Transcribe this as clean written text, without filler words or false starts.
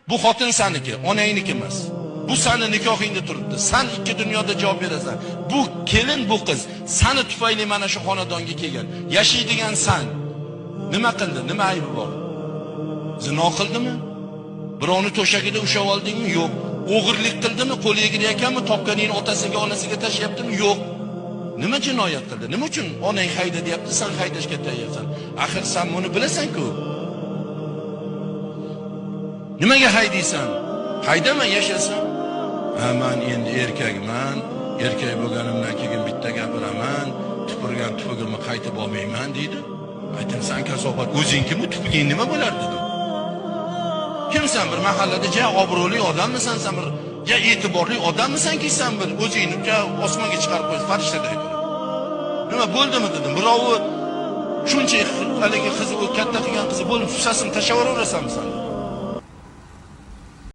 Bu xotin saniki, onangniki emas. Bu seni nikohingda turibdi. Sen ikki dunyoda javob berasan. Bu kelin, bu qiz seni tufayli mana shu xonadonga kelgan. Yashaydigan sen. Nima qildi? Nima aybi bor? Zino qildimi? Birovni to'shagida ushlab oldingmi? Yo'q. O'g'irlik qildimi? Qo'li egriyakanmi? Topganingni otasiga, onasiga tashlayaptimi? Yo'q. Nima jinoyat qildi? Nima uchun onang hayda deyapti, sen haydashga tayyorsan? Axir sen buni bilasan-ku. Nimaga haydaysan? Haydama, yashasan. Ha, men endi erkakman. Erkak bo'lganimdan keyin bitta gapiraman. Tupurgan tupugimni qaytib olmayman deydi. Aytim, sen kasobat o'zingkimi? Tupuging nima bo'lar dedim. Kimsan? Bir mahallada ja obro'li odammisan, sen bir ja e'tiborli odammisan-ki, sen bir o'zingni ja osmonga chiqarib qo'yib farishtaday qilib. Nima bo'ldimi dedim. Birovi shuncha haligi qizi, katta qilgan qizi bo'lib susasini tashlab yuraverasanmi sen?